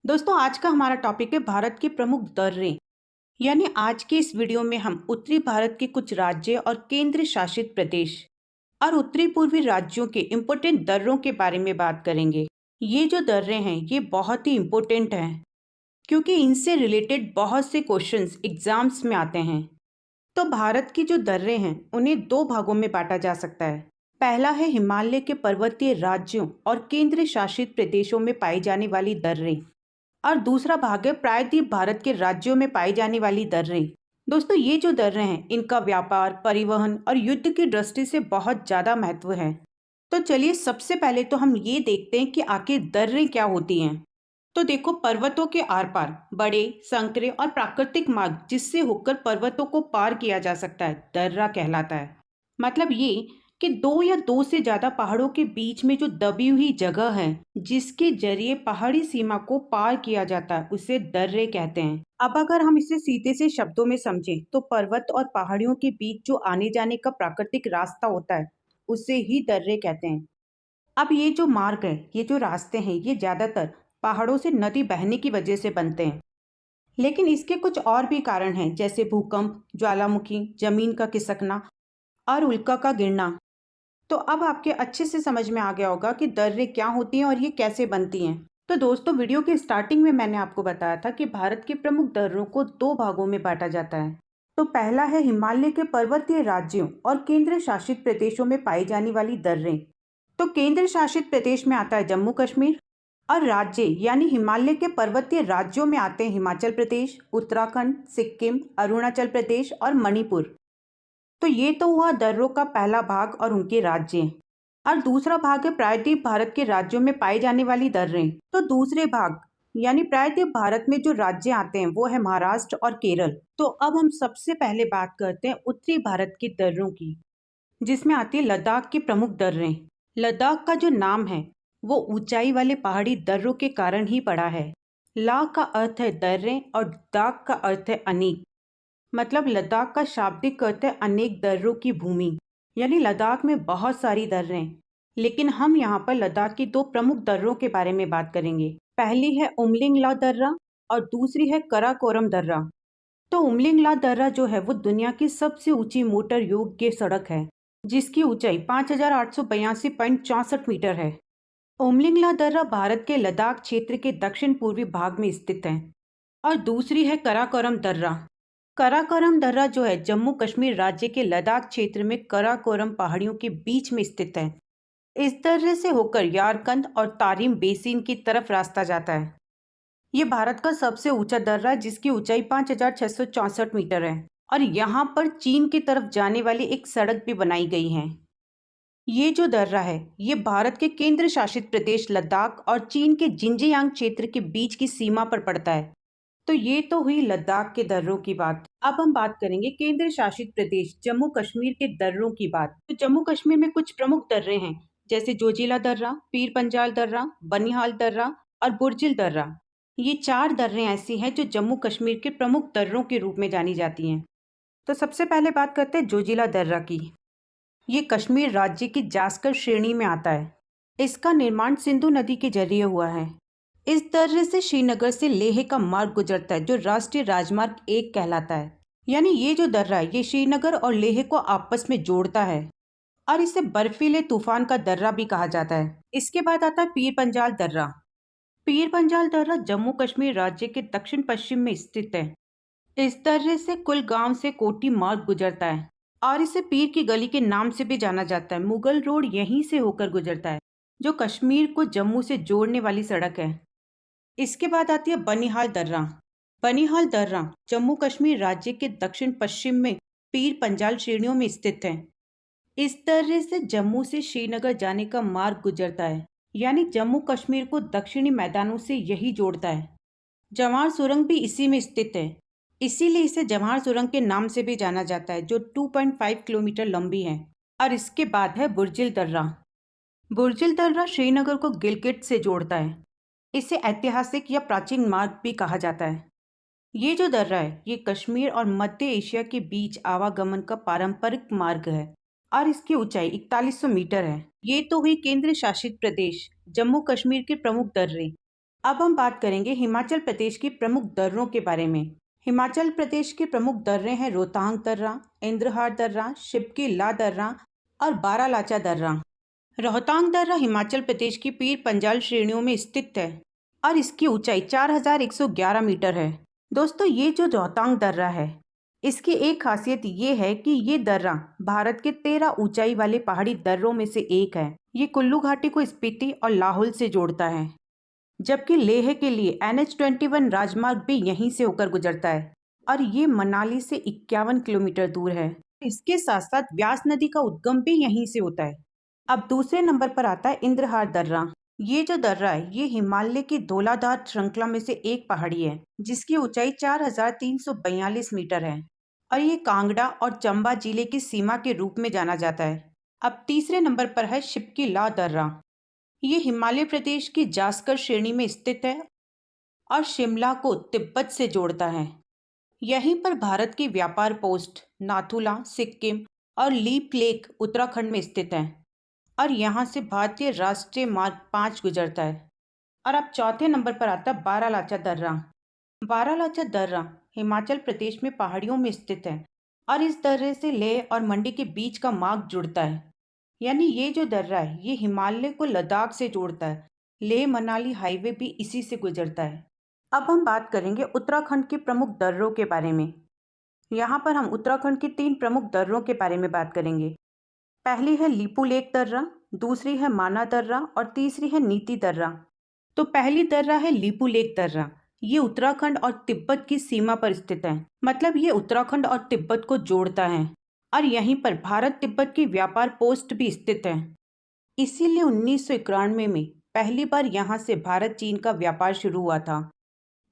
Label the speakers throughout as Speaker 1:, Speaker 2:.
Speaker 1: दोस्तों आज का हमारा टॉपिक है भारत की प्रमुख दर्रें। यानी आज के इस वीडियो में हम उत्तरी भारत के कुछ राज्य और केंद्र शासित प्रदेश और उत्तरी पूर्वी राज्यों के इम्पोर्टेंट दर्रों के बारे में बात करेंगे। ये जो दर्रें हैं ये बहुत ही इम्पोर्टेंट हैं क्योंकि इनसे रिलेटेड बहुत से क्वेश्चंस एग्जाम्स में आते हैं। तो भारत की जो दर्रें हैं उन्हें दो भागों में बांटा जा सकता है। पहला है हिमालय के पर्वतीय राज्यों और केंद्र शासित प्रदेशों में पाई जाने वाली दर्रें और दूसरा भाग है प्रायद्वीप भारत के राज्यों में पाई जाने वाली दर्रें। दोस्तों ये जो दर्रें हैं इनका व्यापार, परिवहन और युद्ध की दृष्टि से बहुत ज्यादा महत्व है। तो चलिए सबसे पहले तो हम ये देखते हैं कि आखिर दर्रें क्या होती हैं। तो देखो, पर्वतों के आर पार बड़े संकरे और प्राकृतिक मार्ग जिससे होकर पर्वतों को पार किया जा सकता है दर्रा कहलाता है। मतलब ये कि दो या दो से ज्यादा पहाड़ों के बीच में जो दबी हुई जगह है जिसके जरिए पहाड़ी सीमा को पार किया जाता है उसे दर्रे कहते हैं। अब अगर हम इसे सीधे से शब्दों में समझें तो पर्वत और पहाड़ियों के बीच जो आने जाने का प्राकृतिक रास्ता होता है उसे ही दर्रे कहते हैं। अब ये जो मार्ग है, ये जो रास्ते हैं, ये ज्यादातर पहाड़ों से नदी बहने की वजह से बनते हैं। लेकिन इसके कुछ और भी कारण हैं जैसे भूकंप, ज्वालामुखी, जमीन का खिसकना और उल्का का गिरना। तो अब आपके अच्छे से समझ में आ गया होगा कि दर्रें क्या होती हैं और ये कैसे बनती हैं। तो दोस्तों वीडियो के स्टार्टिंग में मैंने आपको बताया था कि भारत के प्रमुख दर्रों को दो भागों में बांटा जाता है। तो पहला है हिमालय के पर्वतीय राज्यों और केंद्र शासित प्रदेशों में पाई जाने वाली दर्रें। तो केंद्र शासित प्रदेश में आता है जम्मू कश्मीर और राज्य यानी हिमालय के पर्वतीय राज्यों में आते हैं हिमाचल प्रदेश, उत्तराखंड, सिक्किम, अरुणाचल प्रदेश और मणिपुर। तो ये तो हुआ दर्रों का पहला भाग और उनके राज्य। और दूसरा भाग है प्रायद्वीप भारत के राज्यों में पाई जाने वाली दर्रें। तो दूसरे भाग यानी प्रायद्वीप भारत में जो राज्य आते हैं वो है महाराष्ट्र और केरल। तो अब हम सबसे पहले बात करते हैं उत्तरी भारत की दर्रों की, जिसमें आती है लद्दाख की प्रमुख दर्रें। लद्दाख का जो नाम है वो ऊंचाई वाले पहाड़ी दर्रों के कारण ही पड़ा है। ला का अर्थ है दर्रें और दाख का अर्थ है अनेक। मतलब लद्दाख का शाब्दिक अर्थ है अनेक दर्रों की भूमि। यानी लद्दाख में बहुत सारी दर्रें हैं। लेकिन हम यहाँ पर लद्दाख की दो प्रमुख दर्रों के बारे में बात करेंगे। पहली है उमलिंग ला दर्रा और दूसरी है कराकोरम दर्रा। तो उमलिंग ला दर्रा जो है वो दुनिया की सबसे ऊंची मोटर योग्य सड़क है जिसकी ऊंचाई 5,882.64 मीटर है। उमलिंग ला दर्रा भारत के लद्दाख क्षेत्र के दक्षिण पूर्वी भाग में स्थित है। और दूसरी है कराकोरम दर्रा। कराकोरम दर्रा जो है जम्मू कश्मीर राज्य के लद्दाख क्षेत्र में कराकोरम पहाड़ियों के बीच में स्थित है। इस दर्रे से होकर यारकंद और तारिम बेसिन की तरफ रास्ता जाता है। ये भारत का सबसे ऊंचा दर्रा है जिसकी ऊंचाई 5,664 मीटर है और यहाँ पर चीन की तरफ जाने वाली एक सड़क भी बनाई गई है। ये जो दर्रा है ये भारत के केंद्र शासित प्रदेश लद्दाख और चीन के जिंजियांग क्षेत्र के बीच की सीमा पर पड़ता है। तो ये तो हुई लद्दाख के दर्रों की बात। अब हम बात करेंगे केंद्र शासित प्रदेश जम्मू कश्मीर के दर्रों की बात। तो जम्मू कश्मीर में कुछ प्रमुख दर्रे हैं जैसे जोजिला दर्रा, पीर पंजाल दर्रा, बनिहाल दर्रा और बुर्जिल दर्रा। ये चार दर्रें ऐसी हैं जो जम्मू कश्मीर के प्रमुख दर्रों के रूप में जानी जाती हैं। तो सबसे पहले बात करते हैं जोजिला दर्रा की। ये कश्मीर राज्य की जास्कर श्रेणी में आता है। इसका निर्माण सिंधु नदी के जरिए हुआ है। इस दर्रे से श्रीनगर से लेह का मार्ग गुजरता है जो राष्ट्रीय राजमार्ग 1 कहलाता है। यानी ये जो दर्रा है ये श्रीनगर और लेह को आपस में जोड़ता है और इसे बर्फीले तूफान का दर्रा भी कहा जाता है। इसके बाद आता है पीर पंजाल दर्रा। पीर पंजाल दर्रा जम्मू कश्मीर राज्य के दक्षिण पश्चिम में स्थित है। इस दर्रे से कुलगांव से कोटी मार्ग गुजरता है और इसे पीर की गली के नाम से भी जाना जाता है। मुगल रोड यहीं से होकर गुजरता है जो कश्मीर को जम्मू से जोड़ने वाली सड़क है। इसके बाद आती है बनिहाल दर्रा। बनिहाल दर्रा जम्मू कश्मीर राज्य के दक्षिण पश्चिम में पीर पंजाल श्रेणियों में स्थित है। इस दर्रे से जम्मू से श्रीनगर जाने का मार्ग गुजरता है। यानी जम्मू कश्मीर को दक्षिणी मैदानों से यही जोड़ता है। जवाहर सुरंग भी इसी में स्थित है, इसीलिए इसे जवाहर सुरंग के नाम से भी जाना जाता है जो 2.5 किलोमीटर लंबी है। और इसके बाद है बुर्जिल दर्रा। बुर्जिल दर्रा श्रीनगर को गिलगिट से जोड़ता है। इसे ऐतिहासिक या प्राचीन मार्ग भी कहा जाता है। ये जो दर्रा है ये कश्मीर और मध्य एशिया के बीच आवागमन का पारंपरिक मार्ग है और इसकी ऊंचाई 4100 मीटर है। ये तो हुई केंद्र शासित प्रदेश जम्मू कश्मीर के प्रमुख दर्रे। अब हम बात करेंगे हिमाचल प्रदेश की प्रमुख दर्रों के बारे में। हिमाचल प्रदेश के प्रमुख दर्रे हैं रोहतांग दर्रा, इंद्रहाट दर्रा, शिपकी ला दर्रा और बारालाचा दर्रा। रोहतांग दर्रा हिमाचल प्रदेश की पीर पंजाल श्रेणियों में स्थित है और इसकी ऊंचाई 4111 मीटर है। दोस्तों, ये जो रोहतांग दर्रा है, इसकी एक खासियत ये है कि ये दर्रा भारत के 13 ऊंचाई वाले पहाड़ी दर्रों में से एक है। ये कुल्लू घाटी को स्पीति और लाहौल से जोड़ता है, जबकि लेह के लिए NH-21 राजमार्ग भी यहीं से होकर गुजरता है और ये मनाली से 51 किलोमीटर दूर है। इसके साथ साथ व्यास नदी का उद्गम भी यहीं से होता है। अब दूसरे नंबर पर आता है इंद्रहाट दर्रा। ये जो दर्रा है, ये हिमालय की धौलाधार श्रृंखला में से एक पहाड़ी है जिसकी ऊंचाई 4342 मीटर है और ये कांगड़ा और चंबा जिले की सीमा के रूप में जाना जाता है। अब तीसरे नंबर पर है शिपकी ला दर्रा। ये हिमालय प्रदेश की जास्कर श्रेणी में स्थित है और शिमला को तिब्बत से जोड़ता है। यहीं पर भारत की व्यापार पोस्ट नाथुला सिक्किम और लीप लेक उत्तराखंड में स्थित है और यहाँ से भारतीय राष्ट्रीय मार्ग 5 गुजरता है। और अब चौथे नंबर पर आता है बारालाचा दर्रा। बारालाचा दर्रा हिमाचल प्रदेश में पहाड़ियों में स्थित है और इस दर्रे से लेह और मंडी के बीच का मार्ग जुड़ता है। यानी ये जो दर्रा है, ये हिमालय को लद्दाख से जोड़ता है। लेह मनाली हाईवे भी इसी से गुजरता है। अब हम बात करेंगे उत्तराखंड के प्रमुख दर्रों के बारे में। यहाँ पर हम उत्तराखंड के 3 प्रमुख दर्रों के बारे में बात करेंगे। पहली है लीपू लेक दर्रा, दूसरी है माना दर्रा और तीसरी है नीति दर्रा। तो पहली दर्रा है लीपू लेक दर्रा। ये उत्तराखंड और तिब्बत की सीमा पर स्थित है, मतलब ये उत्तराखंड और तिब्बत को जोड़ता है और यहीं पर भारत तिब्बत की व्यापार पोस्ट भी स्थित है। इसीलिए 1991 में पहली बार यहाँ से भारत चीन का व्यापार शुरू हुआ था।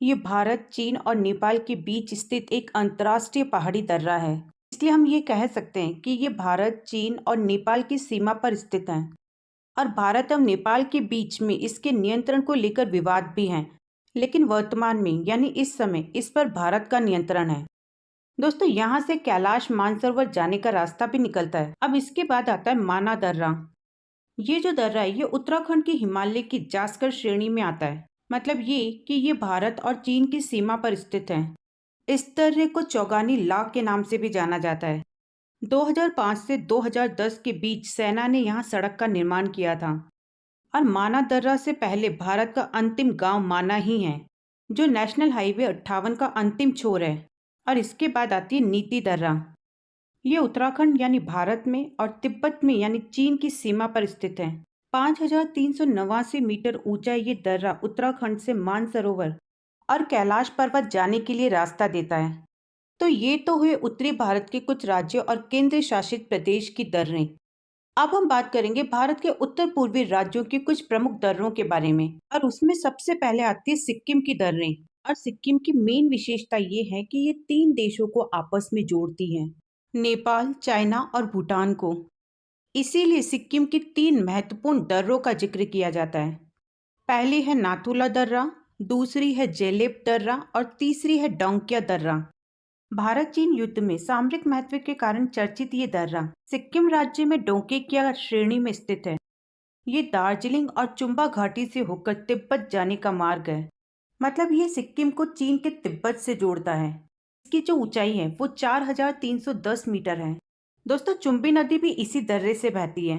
Speaker 1: ये भारत, चीन और नेपाल के बीच स्थित एक अंतर्राष्ट्रीय पहाड़ी दर्रा है, इसलिए हम ये कह सकते हैं कि ये भारत, चीन और नेपाल की सीमा पर स्थित है और भारत और नेपाल के बीच में इसके नियंत्रण को लेकर विवाद भी हैं, लेकिन वर्तमान में यानी इस समय इस पर भारत का नियंत्रण है। दोस्तों, यहाँ से कैलाश मानसरोवर जाने का रास्ता भी निकलता है। अब इसके बाद आता है माना दर्रा। ये जो दर्रा है, ये उत्तराखंड की हिमालय की जास्कर श्रेणी में आता है, मतलब ये कि ये भारत और चीन की सीमा पर स्थित है। इस दर्रे को चौगानी लाख के नाम से भी जाना जाता है। 2005 से 2010 के बीच सेना ने यहाँ सड़क का निर्माण किया था और माना दर्रा से पहले भारत का अंतिम गांव माना ही है, जो नेशनल हाईवे 58 का अंतिम छोर है। और इसके बाद आती है नीति दर्रा। ये उत्तराखंड यानी भारत में और तिब्बत में यानी चीन की सीमा पर स्थित है। 5389 मीटर ऊंचा ये दर्रा उत्तराखंड से मानसरोवर और कैलाश पर्वत जाने के लिए रास्ता देता है। तो ये तो हुए उत्तरी भारत के कुछ राज्यों और केंद्र शासित प्रदेश की दर्रें। अब हम बात करेंगे भारत के उत्तर पूर्वी राज्यों के कुछ प्रमुख दर्रों के बारे में और उसमें सबसे पहले आती है सिक्किम की दर्रें। और सिक्किम की मेन विशेषता ये है कि ये 3 देशों को आपस में जोड़ती है, नेपाल, चाइना और भूटान को। इसीलिए सिक्किम की 3 महत्वपूर्ण दर्रों का जिक्र किया जाता है। पहली है नाथुला दर्रा, दूसरी है जेलेब दर्रा और तीसरी है डोंकिया दर्रा। भारत चीन युद्ध में सामरिक महत्व के कारण चर्चित ये दर्रा सिक्किम राज्य में डोंकिया श्रेणी में स्थित है। ये दार्जिलिंग और चुम्बा घाटी से होकर तिब्बत जाने का मार्ग है, मतलब ये सिक्किम को चीन के तिब्बत से जोड़ता है। इसकी जो ऊंचाई है वो 4310 मीटर है। दोस्तों, चुम्बी नदी भी इसी दर्रे से बहती है।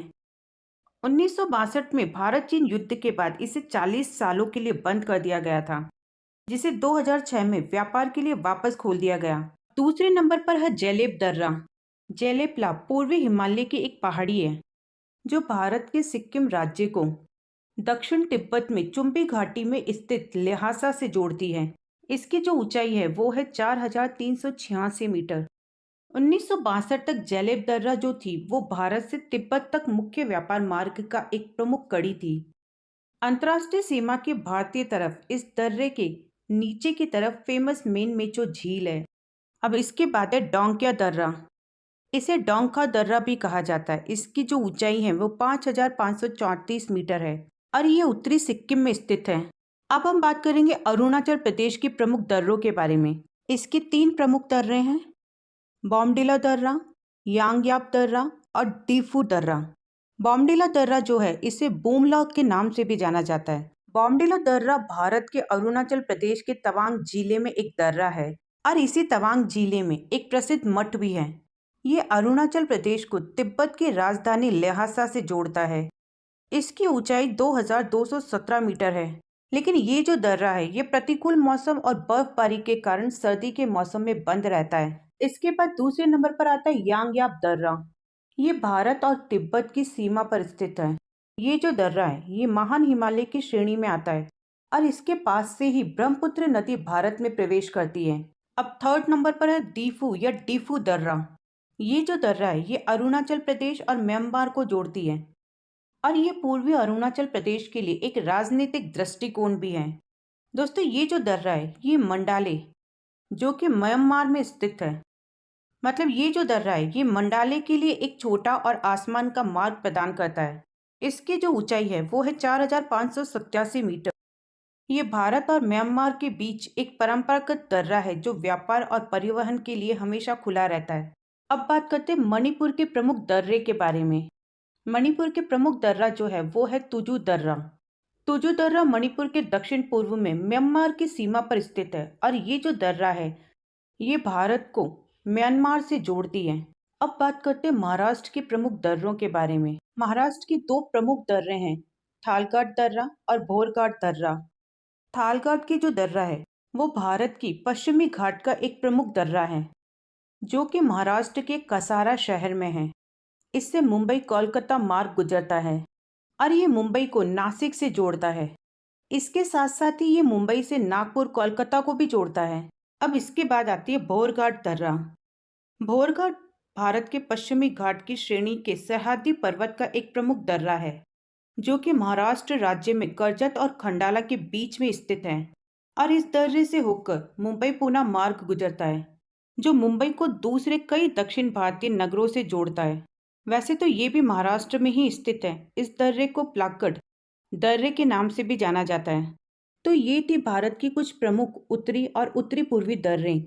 Speaker 1: 1962 में भारत चीन युद्ध के बाद इसे 40 सालों के लिए बंद कर दिया गया था, जिसे 2006 में व्यापार के लिए वापस खोल दिया गया। दूसरे नंबर पर है जेलेब दर्रा। जेलेबला पूर्वी हिमालय की एक पहाड़ी है जो भारत के सिक्किम राज्य को दक्षिण तिब्बत में चुम्बी घाटी में स्थित ल्हासा से जोड़ती है। इसकी जो ऊंचाई है वो है 4386 मीटर। 1962 तक जेलेब दर्रा जो थी वो भारत से तिब्बत तक मुख्य व्यापार मार्ग का एक प्रमुख कड़ी थी। अंतर्राष्ट्रीय सीमा के भारतीय तरफ इस दर्रे के नीचे की तरफ फेमस मेन मेचो झील है। अब इसके बाद है डोंकिया दर्रा। इसे डोंका दर्रा भी कहा जाता है। इसकी जो ऊंचाई है वो 5534 मीटर है और ये उत्तरी सिक्किम में स्थित है। अब हम बात करेंगे अरुणाचल प्रदेश की प्रमुख दर्रों के बारे में। इसकी 3 प्रमुख दर्रे हैं, बॉमडिला दर्रा, यांगयाप दर्रा और डीफू दर्रा। बॉमडिला दर्रा जो है इसे बूमला के नाम से भी जाना जाता है। बॉमडिला दर्रा भारत के अरुणाचल प्रदेश के तवांग जिले में एक दर्रा है और इसी तवांग जिले में एक प्रसिद्ध मठ भी है। ये अरुणाचल प्रदेश को तिब्बत की राजधानी ल्हासा से जोड़ता है। इसकी ऊंचाई 2217 मीटर है। लेकिन ये जो दर्रा है ये प्रतिकूल मौसम और बर्फबारी के कारण सर्दी के मौसम में बंद रहता है। इसके बाद दूसरे नंबर पर आता है यांगयाप दर्रा। ये भारत और तिब्बत की सीमा पर स्थित है। ये जो दर्रा है ये महान हिमालय की श्रेणी में आता है और इसके पास से ही ब्रह्मपुत्र नदी भारत में प्रवेश करती है। अब थर्ड नंबर पर है दीफू या डीफू दर्रा। ये जो दर्रा है ये अरुणाचल प्रदेश और म्यांमार को जोड़ती है और ये पूर्वी अरुणाचल प्रदेश के लिए एक राजनीतिक दृष्टिकोण भी है। दोस्तों ये जो दर्रा है ये मंडाले जो कि म्यांमार में स्थित है। मतलब ये जो दर्रा है ये मंडाले के लिए एक छोटा और आसमान का मार्ग प्रदान करता है। इसकी जो ऊंचाई है वो है 4587 मीटर। ये भारत और म्यांमार के बीच एक परंपरागत दर्रा है जो व्यापार और परिवहन के लिए हमेशा खुला रहता है। अब बात करते हैं मणिपुर के प्रमुख दर्रे के बारे में। मणिपुर के प्रमुख दर्रा जो है वो है तुजू दर्रा। तुजू दर्रा मणिपुर के दक्षिण पूर्व में म्यांमार की सीमा पर स्थित है और ये जो दर्रा है ये भारत को म्यांमार से जोड़ती है। अब बात करते हैं महाराष्ट्र के प्रमुख दर्रों के बारे में। महाराष्ट्र के दो प्रमुख दर्रे हैं, थालघाट दर्रा और भोरघाट दर्रा। थालघाट की जो दर्रा है वो भारत की पश्चिमी घाट का एक प्रमुख दर्रा है जो कि महाराष्ट्र के कसारा शहर में है। इससे मुंबई कोलकाता मार्ग गुजरता है और ये मुंबई को नासिक से जोड़ता है। इसके साथ साथ ही ये मुंबई से नागपुर कोलकाता को भी जोड़ता है। अब इसके बाद आती है भोरघाट दर्रा। भोरघाट भारत के पश्चिमी घाट की श्रेणी के सरहदी पर्वत का एक प्रमुख दर्रा है जो कि महाराष्ट्र राज्य में कर्जत और खंडाला के बीच में स्थित है और इस दर्रे से होकर मुंबई पुणे मार्ग गुजरता है जो मुंबई को दूसरे कई दक्षिण भारतीय नगरों से जोड़ता है। वैसे तो ये भी महाराष्ट्र में ही स्थित है। इस दर्रे को प्लाक्कड दर्रे के नाम से भी जाना जाता है। तो ये थी भारत की कुछ प्रमुख उत्तरी और उत्तरी पूर्वी दर्रे।